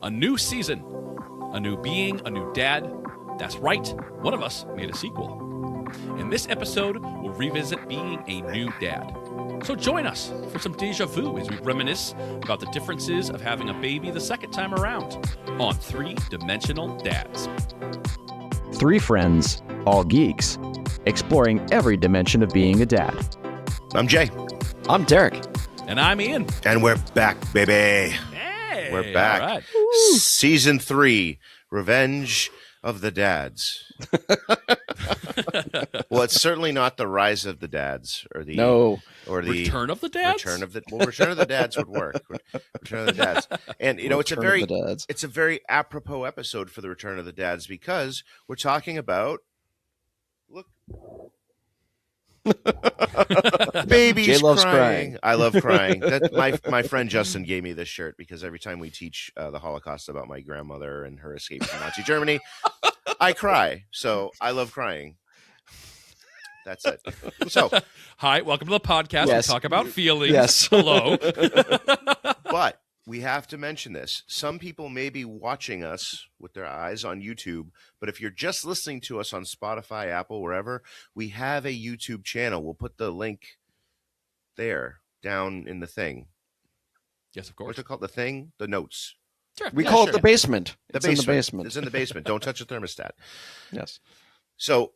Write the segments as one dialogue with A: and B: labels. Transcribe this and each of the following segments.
A: A new season, a new being, a new dad. That's right, one of us made a sequel. In this episode, we'll revisit being a new dad. So join us for some deja vu as we reminisce about the differences of having a baby the second time around on Three-Dimensional Dads.
B: Three friends, all geeks, exploring every dimension of being a dad.
C: I'm Jay.
B: I'm Derrick.
A: And I'm Ian.
C: And we're back, baby.
A: Hey,
C: We're back.
A: All right.
C: Season 3, Revenge of the Dads. Well, it's certainly not the Rise of the Dads or the
A: Return of the Dads.
C: Return of the Dads would work. Return of the Dads, and it's a very apropos episode for the Return of the Dads because we're talking about babies.
B: Jay loves
C: crying. I love crying. My friend Justin gave me this shirt because every time we teach the Holocaust about my grandmother and her escape from Nazi Germany, I cry. So I love crying. That's it. So,
A: hi, welcome to the podcast.
B: Yes.
A: We talk about feelings.
B: Yes.
A: Hello.
C: But we have to mention this. Some people may be watching us with their eyes on YouTube, but if you're just listening to us on Spotify, Apple, wherever, we have a YouTube channel. We'll put the link there down in the thing.
A: Yes, of course.
C: What's it called? The thing? The notes.
A: Sure.
B: We call it the basement.
C: It's
B: in the basement.
C: It's in the basement. Don't touch the thermostat.
B: Yes.
C: So,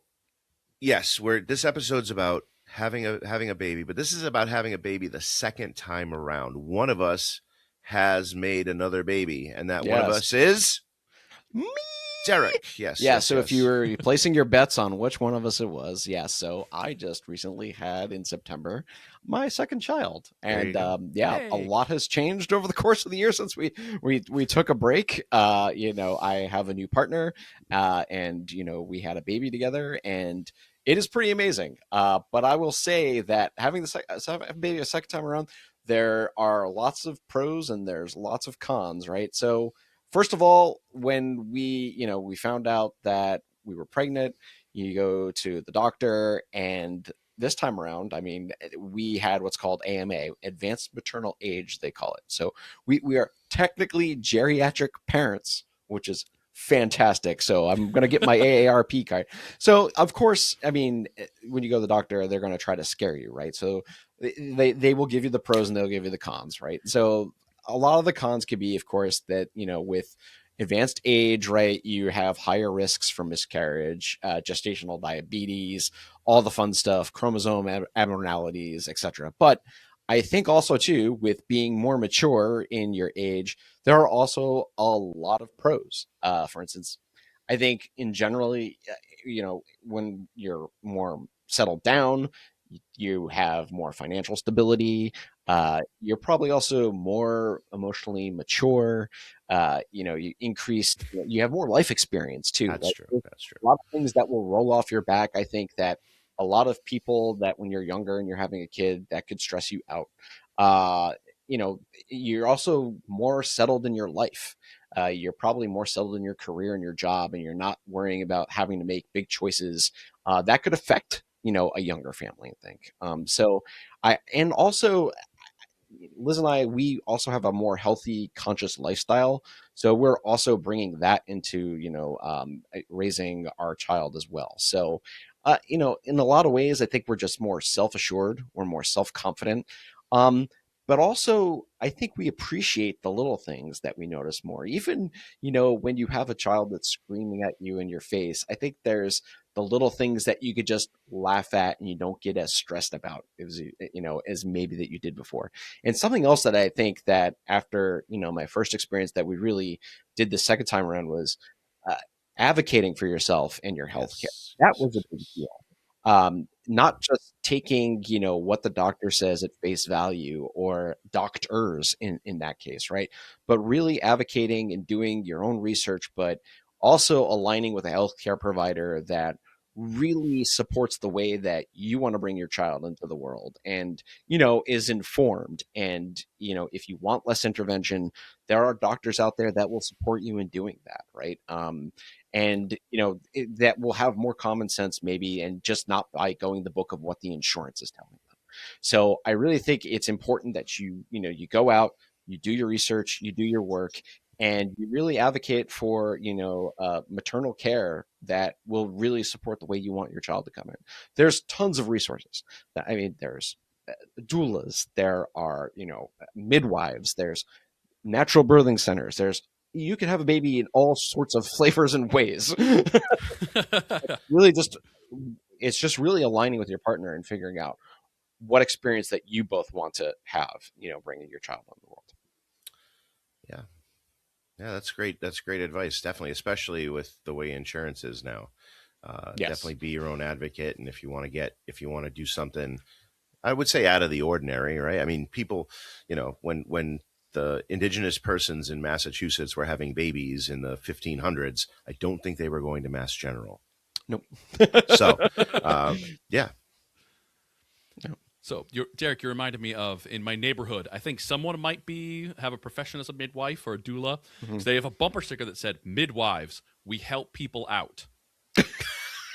C: yes, this episode's about having a baby, but this is about having a baby the second time around. One of us has made another baby, and that one of us is
B: me.
C: Derrick. Yes.
B: Yeah.
C: Yes,
B: so
C: yes.
B: if you were placing your bets on which one of us it was, so I just recently had in September my second child, and
A: Hey.
B: a lot has changed over the course of the year since we took a break. I have a new partner, and we had a baby together, and it is pretty amazing. But I will say that having the baby a second time around, there are lots of pros and there's lots of cons, right? So first of all, when we found out that we were pregnant, you go to the doctor, and this time around, we had what's called AMA, advanced maternal age, they call it. So we are technically geriatric parents, which is fantastic. So I'm going to get my AARP card. So of course, when you go to the doctor, they're going to try to scare you, right? So they will give you the pros and they'll give you the cons, right? So a lot of the cons could be, of course, that, with advanced age, right, you have higher risks for miscarriage, gestational diabetes, all the fun stuff, chromosome abnormalities, etc. But I think also, too, with being more mature in your age, there are also a lot of pros. For instance, I think in generally, when you're more settled down, you have more financial stability. You're probably also more emotionally mature. You have more life experience too.
C: That's true. That's true.
B: A lot of things that will roll off your back. I think that a lot of people that when you're younger and you're having a kid, that could stress you out. You're also more settled in your life. You're probably more settled in your career and your job, and you're not worrying about having to make big choices that could affect a younger family, I think. Liz and I, we also have a more healthy, conscious lifestyle. So we're also bringing that into, raising our child as well. So, in a lot of ways, I think we're just more self-assured. We're more self-confident. But also, I think we appreciate the little things that we notice more. Even, when you have a child that's screaming at you in your face, I think there's the little things that you could just laugh at and you don't get as stressed about as maybe that you did before. And something else that I think that after, my first experience that we really did the second time around was advocating for yourself and your health care. That was a big deal. Not just taking, what the doctor says at face value or doctors in that case, right? But really advocating and doing your own research, but also aligning with a healthcare provider that really supports the way that you want to bring your child into the world and, is informed. And, if you want less intervention, there are doctors out there that will support you in doing that, right? That will have more common sense maybe, and just not by going the book of what the insurance is telling them. So I really think it's important that you go out, you do your research, you do your work, and you really advocate for, maternal care that will really support the way you want your child to come in. There's tons of resources. There's doulas, there are, midwives, there's natural birthing centers. You can have a baby in all sorts of flavors and ways. Really, it's just really aligning with your partner and figuring out what experience that you both want to have, bringing your child into the world.
C: Yeah. Yeah, that's great. That's great advice. Definitely, especially with the way insurance is now.
B: Yes.
C: Definitely be your own advocate. And if you want to do something, I would say out of the ordinary, right? I mean, people, when the indigenous persons in Massachusetts were having babies in the 1500s, I don't think they were going to Mass General.
B: Nope.
C: So, yeah.
A: So, Derrick, you reminded me of, in my neighborhood, I think someone might have a profession as a midwife or a doula.
B: Mm-hmm.
A: So they have a bumper sticker that said, "Midwives, we help people out."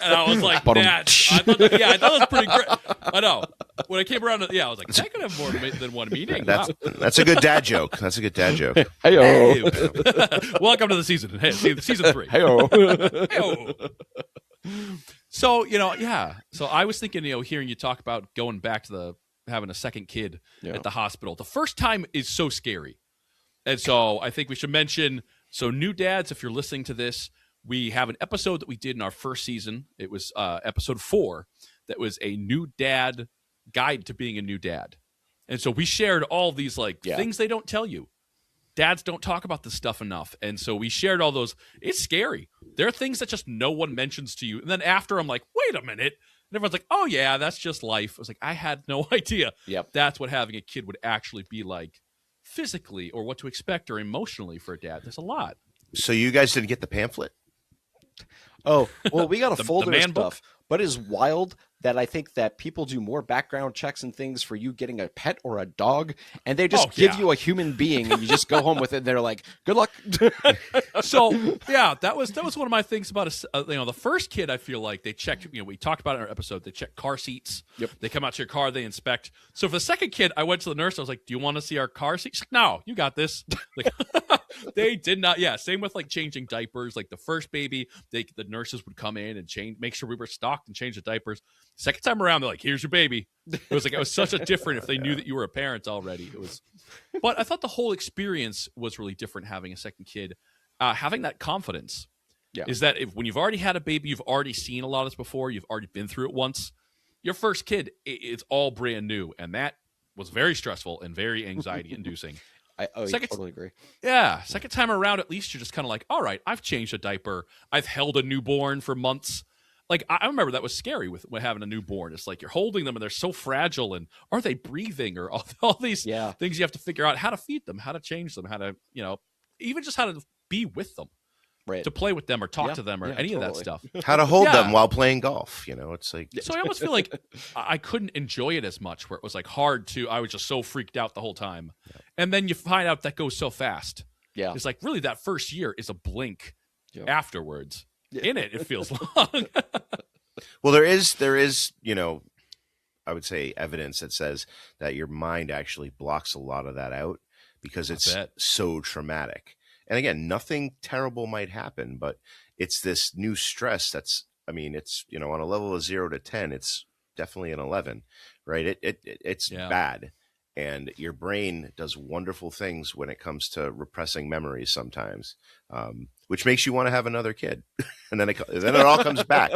A: And I was like, I thought that was pretty great. I know. When I came around, I was like, that could have more than one meaning.
C: That's a good dad joke. That's a good dad joke.
B: Hey-o.
A: Welcome to the season. Hey, season 3.
B: Hey-o.
A: Hey-o. So, So I was thinking, hearing you talk about going back to having a second kid at the hospital. The first time is so scary. And so I think we should mention, so new dads, if you're listening to this, we have an episode that we did in our first season. It was episode 4. That was a new dad guide to being a new dad. And so we shared all these things they don't tell you. Dads don't talk about this stuff enough. And so we shared all those. It's scary. There are things that just no one mentions to you. And then after, I'm like, wait a minute. And everyone's like, oh, yeah, that's just life. I was like, I had no idea.
B: Yep.
A: That's what having a kid would actually be like physically, or what to expect or emotionally for a dad. There's a lot.
C: So you guys didn't get the pamphlet?
B: Oh, well, we got a folder of stuff.
A: Book?
B: But it's wild that I think that people do more background checks and things for you getting a pet or a dog, and they just give you a human being, and you just go home with it. And they're like, "Good luck."
A: So that was one of my things about the first kid. I feel like they checked. We talked about it in our episode. They check car seats.
B: Yep.
A: They come out to your car. They inspect. So for the second kid, I went to the nurse. I was like, "Do you want to see our car seats?" She's like, "No, you got this." Like, they did not. Yeah, same with changing diapers. Like the first baby, the nurses would come in and make sure we were stocked and change the diapers. Second time around, they're like, "Here's your baby." It was such a different. If they knew that you were a parent already, it was. But I thought the whole experience was really different having a second kid, having that confidence.
B: Yeah.
A: Is that when you've already had a baby, you've already seen a lot of this before, you've already been through it once. Your first kid, it's all brand new, and that was very stressful and very anxiety-inducing.
B: I totally agree.
A: Yeah. Second time around, at least you're just kind of like, all right, I've changed a diaper. I've held a newborn for months. Like, I remember that was scary with having a newborn. It's like you're holding them and they're so fragile, and are they breathing, or all these things you have to figure out, how to feed them, how to change them, how to, even just how to be with them,
B: right?
A: To play with them or talk to them or any of that stuff.
C: How to hold them while playing golf. It's like.
A: So I almost feel like I couldn't enjoy it as much, where it was hard to, I was just so freaked out the whole time. Yeah. And then you find out that goes so fast.
B: Yeah.
A: It's like really that first year is a blink afterwards. Yeah. In it feels long.
C: Well, there is, I would say evidence that says that your mind actually blocks a lot of that out because it's so traumatic. And again, nothing terrible might happen, but it's this new stress that's, it's, on a level of 0 to 10, it's definitely an 11, right? It's bad. And your brain does wonderful things when it comes to repressing memories sometimes, which makes you want to have another kid. And then it all comes back.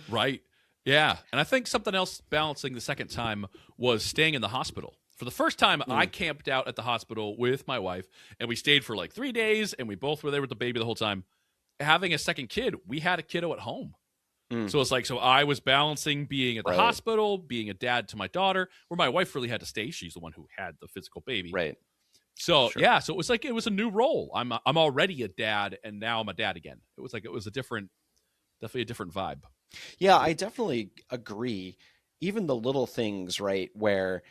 A: Right. Yeah. And I think something else balancing the second time was staying in the hospital. For the first time, I camped out at the hospital with my wife, and we stayed for 3 days, and we both were there with the baby the whole time. Having a second kid, we had a kiddo at home. So it's so I was balancing being at the hospital, being a dad to my daughter, where my wife really had to stay. She's the one who had the physical baby.
B: Right.
A: So, so it was it was a new role. I'm already a dad, and now I'm a dad again. It was definitely a different vibe.
B: Yeah, I definitely agree. Even the little things, right, where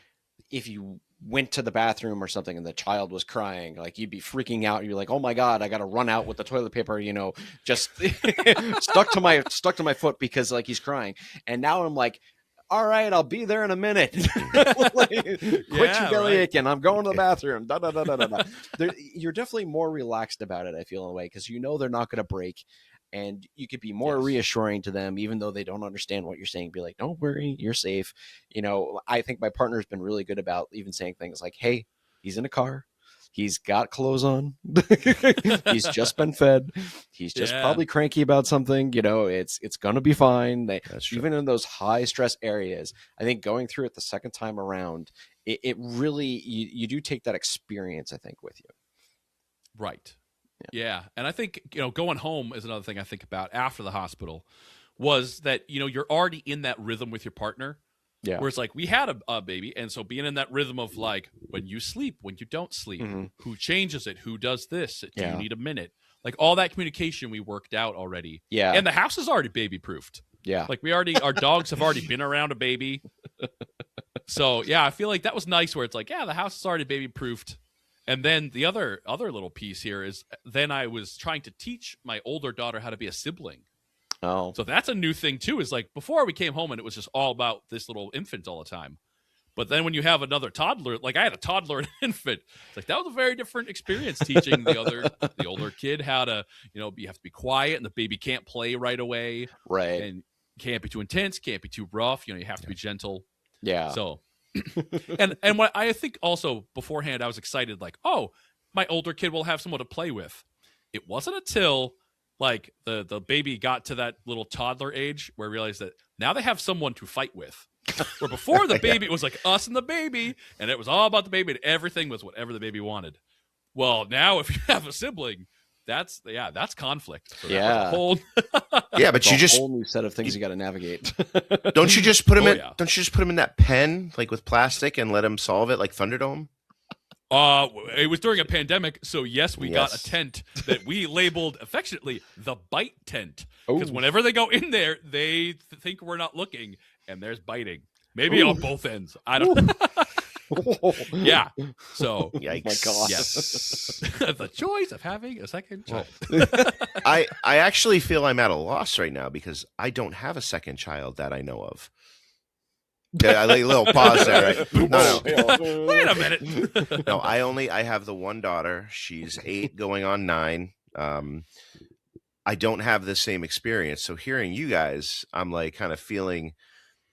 B: if you went to the bathroom or something and the child was crying, you'd be freaking out. You're like, oh my God, I got to run out with the toilet paper, just stuck to my foot because he's crying. And now I'm like, all right, I'll be there in a minute. Like, quit your belly aching. I'm going to the bathroom. Da, da, da, da, da, da. You're definitely more relaxed about it, I feel, in a way, because you know they're not going to break. And you could be more reassuring to them, even though they don't understand what you're saying. Be like, don't worry, you're safe. You know, I think my partner's been really good about even saying things like, hey, he's in a car. He's got clothes on. He's just been fed. He's just probably cranky about something. You know, it's gonna be fine. Even in those high stress areas, I think going through it the second time around, it really you do take that experience, I think, with you.
A: Right. Yeah. And I think, going home is another thing I think about after the hospital was that, you're already in that rhythm with your partner.
B: Yeah.
A: Where it's like we had a baby. And so being in that rhythm of like when you sleep, when you don't sleep, who changes it, who does this, do you need a minute? Like all that communication we worked out already.
B: Yeah.
A: And the house is already baby proofed.
B: Yeah.
A: Like our dogs have already been around a baby. So yeah, I feel like that was nice where it's like, yeah, the house is already baby proofed. And then the other little piece here is then I was trying to teach my older daughter how to be a sibling.
B: Oh.
A: So that's a new thing too, is like before we came home and it was just all about this little infant all the time. But then when you have another toddler, like I had a toddler and an infant, it's like that was a very different experience teaching the older kid how to, you have to be quiet and the baby can't play right away.
B: Right.
A: And can't be too intense, can't be too rough, you have to be gentle.
B: Yeah.
A: So and what I think also beforehand I was excited, like, oh, my older kid will have someone to play with. It wasn't until like the baby got to that little toddler age where I realized that now they have someone to fight with. Where before the baby, it was like us and the baby, and it was all about the baby, and everything was whatever the baby wanted. Well, now if you have a sibling, that's conflict. So
B: yeah.
C: But you just
B: a whole new set of things you got to navigate.
C: Don't you just put him in? Don't you just put him in that pen like with plastic and let him solve it like Thunderdome?
A: It was during a pandemic, so yes, we got a tent that we labeled affectionately the bite tent. Because whenever they go in there, they think we're not looking, and there's biting. Maybe on both ends. I don't Yeah. So,
C: yikes.
B: My God.
A: Yes. The choice of having a second child.
C: I actually feel I'm at a loss right now because I don't have a second child that I know of. Yeah, I like a little pause there. Right? No.
A: Wait a minute.
C: No, I have the one daughter. She's 8 going on 9. I don't have the same experience. So hearing you guys, I'm like kind of feeling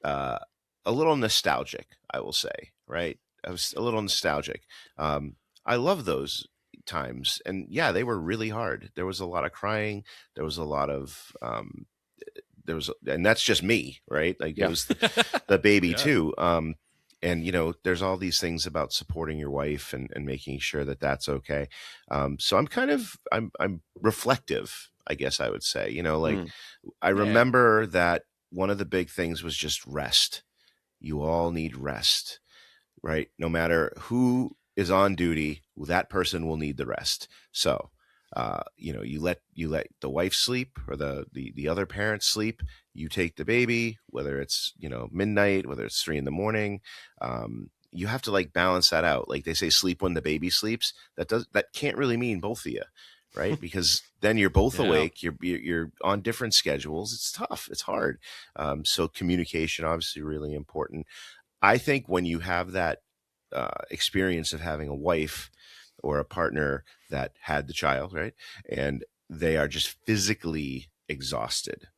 C: a little nostalgic, I will say, right? I was a little nostalgic. I love those times. And yeah, they were really hard. There was a lot of crying. There was a lot of and that's just me, right? Like it was the baby too. And there's all these things about supporting your wife and making sure that that's okay. So I'm reflective, I guess I would say, I remember that one of the big things was just rest. You all need rest, right? No matter who is on duty, that person will need the rest. So, you let the wife sleep or the other parent sleep. You take the baby, whether it's midnight, whether it's 3 a.m. You have to like balance that out. Like they say, sleep when the baby sleeps. That can't really mean both of you, right? Because then you're both awake. You're on different schedules. It's tough. It's hard. So communication obviously really important. I think when you have that experience of having a wife or a partner that had the child, right? And they are just physically exhausted,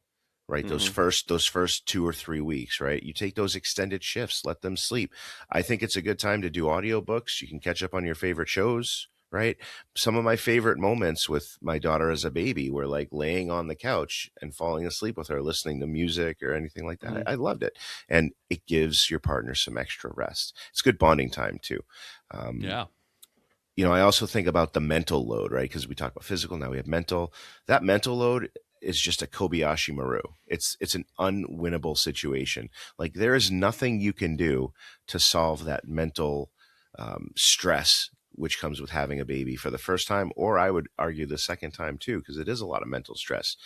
C: right?
B: Mm-hmm.
C: Those first 2 or 3 weeks, right? You take those extended shifts, let them sleep. I think it's a good time to do audiobooks. You can catch up on your favorite shows, right? Some of my favorite moments with my daughter as a baby were like laying on the couch and falling asleep with her, listening to music or anything like that.
B: Mm-hmm.
C: I loved it. And it gives your partner some extra rest. It's good bonding time too. I also think about the mental load, right? Because we talk about physical, now we have mental. That mental load is just a Kobayashi Maru. It's an unwinnable situation. Like there is nothing you can do to solve that mental stress, which comes with having a baby for the first time, or I would argue the second time too, because it is a lot of mental stress.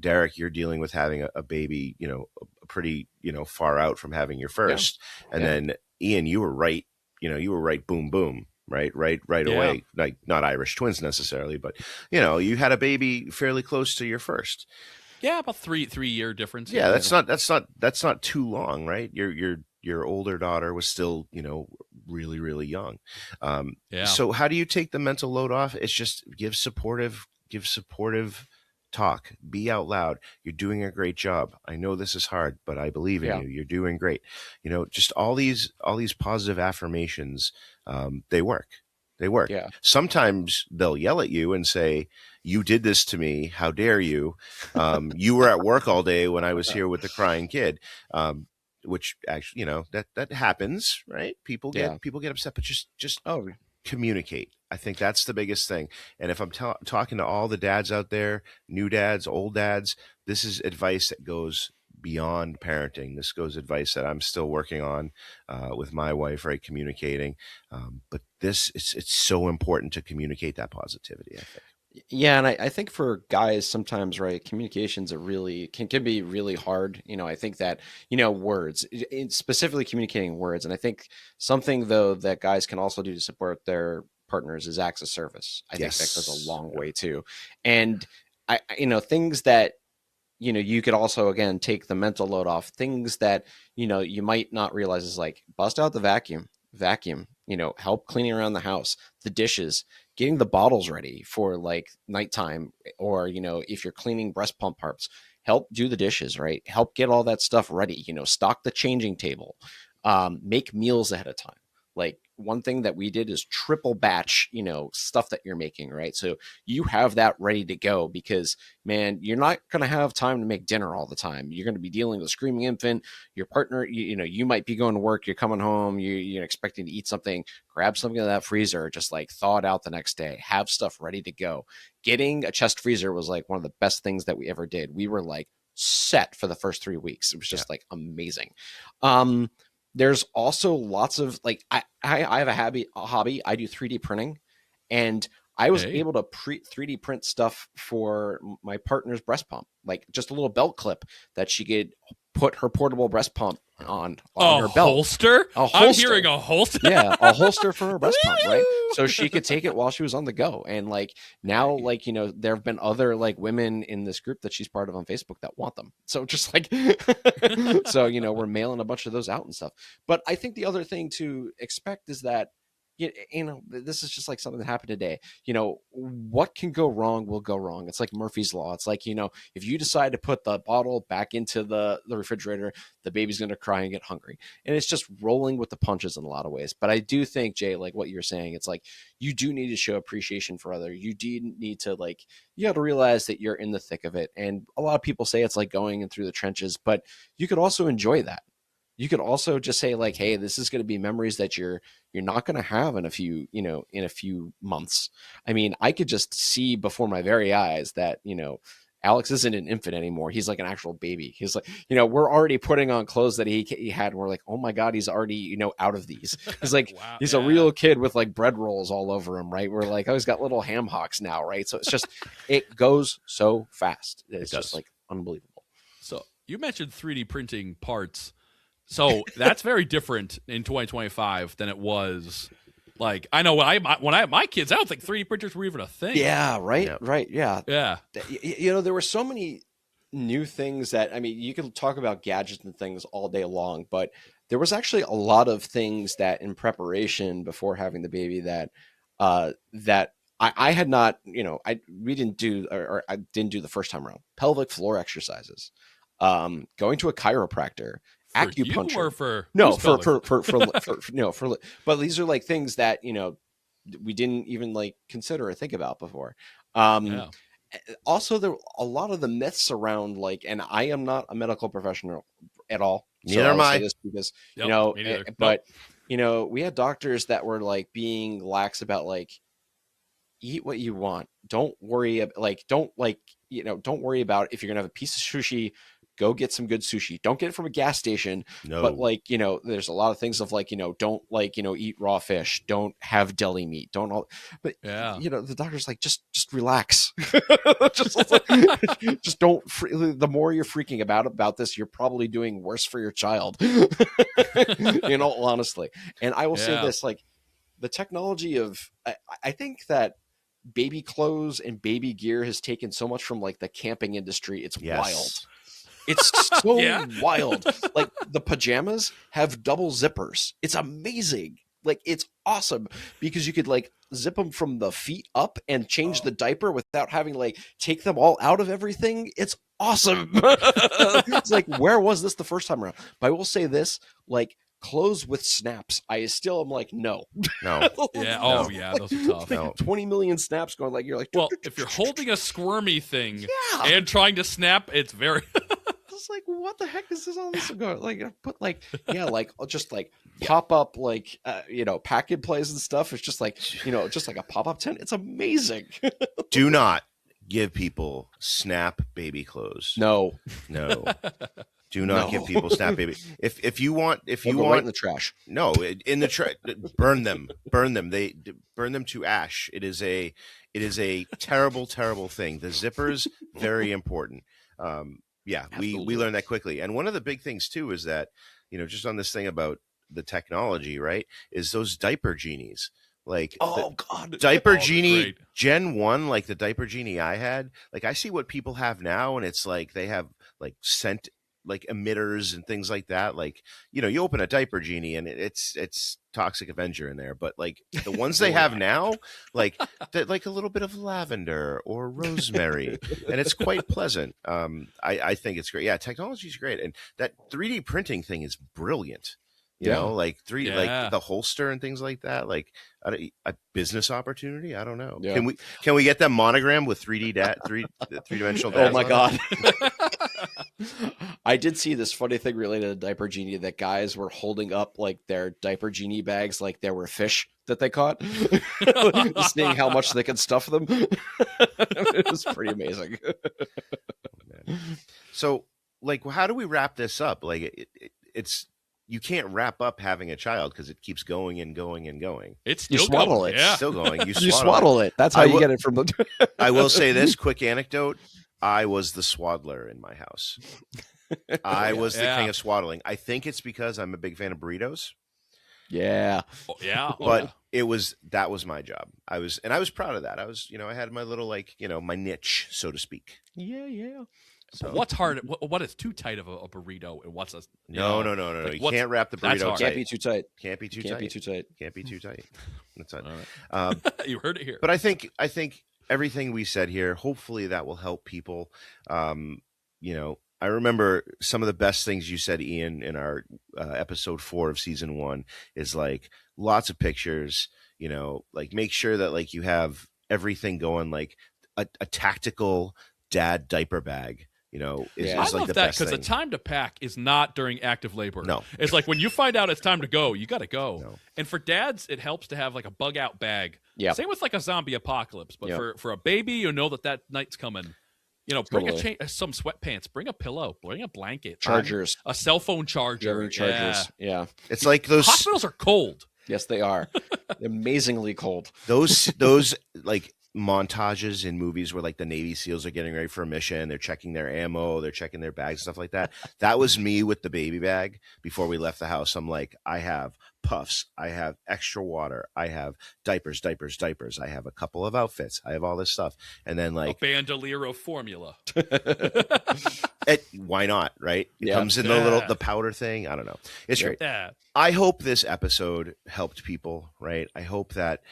C: Derrick, you're dealing with having a baby, a pretty, far out from having your first. Yeah. And then Ian, you were right, boom, boom. Right away. Like not Irish twins necessarily, but you had a baby fairly close to your first.
A: Yeah, about three-year difference.
C: Yeah, that's not too long, right? Your older daughter was still, really, really young.
A: Yeah.
C: So how do you take the mental load off? It's just give supportive talk. Be out loud. You're doing a great job. I know this is hard, but I believe in
B: Yeah.
C: you. You're doing great. Just all these positive affirmations. They work. They work.
B: Yeah.
C: Sometimes they'll yell at you and say, "You did this to me. How dare you? You were at work all day when I was here with the crying kid." Which actually, that happens, right? People
B: Yeah.
C: get upset, but just
B: Oh,
C: communicate. I think that's the biggest thing. And if I'm talking to all the dads out there, new dads, old dads, this is advice that goes beyond parenting. This goes advice that I'm still working on with my wife, right? Communicating. But it's so important to communicate that positivity, I think.
B: yeah, and I think for guys sometimes, right, communications are really can be really hard. I think that, words, specifically communicating words. And I think something though that guys can also do to support their partners is acts of service. I think that goes a
C: Yes.
B: long way too. And things that you could also again take the mental load off, things that you might not realize is like bust out the vacuum, help cleaning around the house, the dishes, getting the bottles ready for like nighttime, or if you're cleaning breast pump parts, help do the dishes, right? Help get all that stuff ready, stock the changing table, make meals ahead of time. Like one thing that we did is triple batch, stuff that you're making, right? So you have that ready to go, because man, you're not going to have time to make dinner all the time. You're going to be dealing with a screaming infant, your partner, you might be going to work, you're coming home, you're expecting to eat something, grab something in that freezer, just like thaw it out the next day, have stuff ready to go. Getting a chest freezer was like one of the best things that we ever did. We were like set for the first 3 weeks. It was just like amazing. There's also lots of like I have a hobby. I do 3D printing, and I was
A: Hey.
B: able to 3D print stuff for my partner's breast pump, like just a little belt clip that she could put her portable breast pump on
A: A
B: her belt.
A: holster?
B: A
A: I'm
B: holster.
A: hearing a holster.
B: Yeah, a holster for her breast pump, right?
A: Woo!
B: So she could take it while she was on the go. And like now,
A: Right.
B: like, there have been other like women in this group that she's part of on Facebook that want them. So just like, so, we're mailing a bunch of those out and stuff. But I think the other thing to expect is that, this is just like something that happened today. What can go wrong will go wrong. It's like Murphy's Law. It's like, if you decide to put the bottle back into the refrigerator, the baby's going to cry and get hungry. And it's just rolling with the punches in a lot of ways. But I do think, Jay, like what you're saying, it's like you do need to show appreciation for other. You do need to you got to realize that you're in the thick of it. And a lot of people say it's like going in through the trenches, but you could also enjoy that. You could also just say like, hey, this is going to be memories that you're not going to have in a few months. I mean, I could just see before my very eyes that Alex isn't an infant anymore. He's like an actual baby. He's like, we're already putting on clothes that he had, and we're like, oh my god, he's already out of these. He's like,
A: Wow,
B: he's
A: yeah.
B: a real kid with like bread rolls all over him, right? We're like, oh, he's got little ham hocks now, right? So it's just it goes so fast. It's just like unbelievable.
A: So you mentioned 3D printing parts. So that's very different in 2025 than it was. Like I know when I had my kids, I don't think 3D printers were even a thing.
B: Yeah, right,
C: Yep.
B: right, yeah.
A: Yeah.
B: There were so many new things that, I mean, you could talk about gadgets and things all day long, but there was actually a lot of things that in preparation before having the baby that I had not, we didn't do, or I didn't do the first time around. Pelvic floor exercises, going to a chiropractor,
A: For
B: acupuncture.
A: you or for
B: No,
A: whose
B: for
A: pelvic?
B: no, but these are like things that we didn't even like consider or think about before.
A: Yeah.
B: Also, there a lot of the myths around like, and I am not a medical professional at all, so
C: Neither
B: I
C: am
B: will say
C: I.
B: this because
A: Yep, me neither.
B: but we had doctors that were like being lax about like, eat what you want. Don't worry, don't worry about if you're gonna have a piece of sushi. Go get some good sushi. Don't get it from a gas station. But
C: No.
B: there's a lot of things of like, don't eat raw fish. Don't have deli meat. Don't all. But
A: Yeah.
B: the doctor's like, just relax. just don't. The more you're freaking about this, you're probably doing worse for your child. Honestly. And I will say
A: Yeah.
B: this, like the technology of, I think that baby clothes and baby gear has taken so much from like the camping industry. It's wild. It's so
A: Yeah.
B: wild. Like the pajamas have double zippers. It's amazing. Like it's awesome because you could like zip them from the feet up and change the diaper without having to like take them all out of everything. It's awesome. It's like, where was this the first time around? But I will say this, like clothes with snaps, I still am like, no.
C: No.
A: Yeah.
C: No.
A: Oh, yeah. Those are tough.
C: No.
B: 20 million snaps going like, you're like,
A: Well, if you're holding a squirmy thing
B: yeah.
A: and trying to snap, it's very.
B: It's like, what the heck is this all this going? Like, put like, yeah, like just like pop up, like, pack and plays and stuff. It's just like, just like a pop up tent. It's amazing.
C: Do not give people snap baby clothes.
B: No.
C: Do not give people snap baby. If you want,
B: right in the trash.
C: No, in the trash. Burn them. They burn them to ash. It is a terrible, terrible thing. The zippers, very important. Yeah, we learned that quickly. And one of the big things too is that, just on this thing about the technology, right, is those diaper genies. Like,
B: God,
C: diaper genie
A: great.
C: Gen 1, like the diaper genie I had, like I see what people have now, and it's like they have like scent like emitters and things like that. Like, you open a diaper genie and it's Toxic Avenger in there, but like the ones they have now, like like a little bit of lavender or rosemary, and it's quite pleasant. I think it's great. Yeah, technology is great, and that 3D printing thing is brilliant. Like like the holster and things like that, like a business opportunity. I don't know.
B: Yeah.
C: Can we get them monogram with 3-dimensional dads?
B: Oh my God. I did see this funny thing related to Diaper Genie that guys were holding up like their Diaper Genie bags like there were fish that they caught, seeing how much they could stuff them. It was pretty amazing.
C: So, like, how do we wrap this up? Like, it's you can't wrap up having a child because it keeps going and going and going.
A: It's
B: You
A: still
B: swaddle
A: going.
B: it.
A: Yeah.
C: It's still going.
B: You swaddle it. That's how you get it from the.
C: I will say this quick anecdote. I was the swaddler in my house. I was the king of swaddling. I think it's because I'm a big fan of burritos.
B: Yeah.
A: Oh, yeah. Oh,
C: But
A: yeah.
C: that was my job. I was proud of that. I was, I had my little, like, my niche, so to speak.
B: Yeah.
C: So
A: What's hard? What is too tight of a burrito, and what's a
C: no.
A: like,
C: You can't wrap the
A: that's
C: burrito
A: hard.
C: tight.
B: Can't be too tight.
C: Can't be too
B: Can't
C: tight.
B: be too tight.
C: Can't be too tight. That's it.
A: All right. You heard it here.
C: But I think everything we said here, hopefully that will help people. I remember some of the best things you said, Ian, in our episode 4 of season 1 is like lots of pictures, like make sure that like you have everything going, like a tactical dad diaper bag, is
A: I
C: like
A: love
C: the
A: that
C: best
A: because the
C: thing.
A: time to pack is not during active labor.
C: No.
A: It's like when you find out it's time to go, you got to go.
C: No.
A: And for dads, it helps to have like a bug out bag.
B: Yeah.
A: Same with like a zombie apocalypse, but
B: Yep.
A: for a baby, you know that night's coming. Bring
B: Totally.
A: some sweatpants, bring a pillow, bring a blanket,
B: Chargers.
A: a cell phone charger.
B: Chargers. Chargers. Yeah.
C: It's like those
A: Hospitals are cold.
B: Yes, they are. Amazingly cold.
C: those like montages in movies where like the Navy SEALs are getting ready for a mission, they're checking their ammo, they're checking their bags, stuff like that. That was me with the baby bag before we left the house. I'm like, I have puffs, I have extra water, I have diapers, I have a couple of outfits, I have all this stuff. And then like
A: A bandolier of formula.
C: why not, right? It
B: Yeah.
C: comes in the powder thing. I don't know. It's great.
A: Yeah.
C: I hope this episode helped people, right? I hope that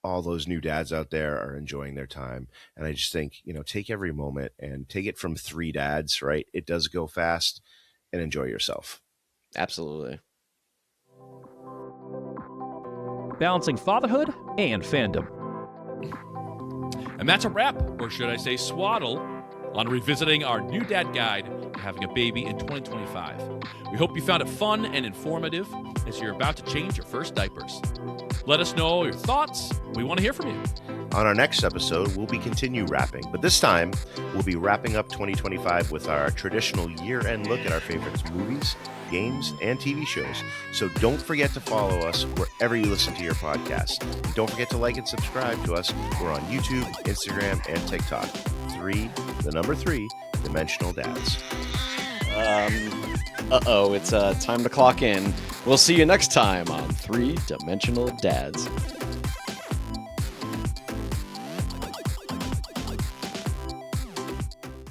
C: all those new dads out there are enjoying their time. And I just think, take every moment and take it from 3 dads, right? It does go fast, and enjoy yourself.
B: Absolutely.
D: Balancing fatherhood and fandom.
A: And that's a wrap, or should I say swaddle, on revisiting our new dad guide to having a baby in 2025. We hope you found it fun and informative as you're about to change your first diapers. Let us know your thoughts. We want to hear from you.
C: On our next episode, we'll be continue wrapping, but this time we'll be wrapping up 2025 with our traditional year-end look at our favorite movies, games, and TV shows. So don't forget to follow us wherever you listen to your podcast. And don't forget to like and subscribe to us. We're on YouTube, Instagram, and TikTok. 3 Dimensional Dads.
B: It's time to clock in. We'll see you next time on 3 Dimensional Dads.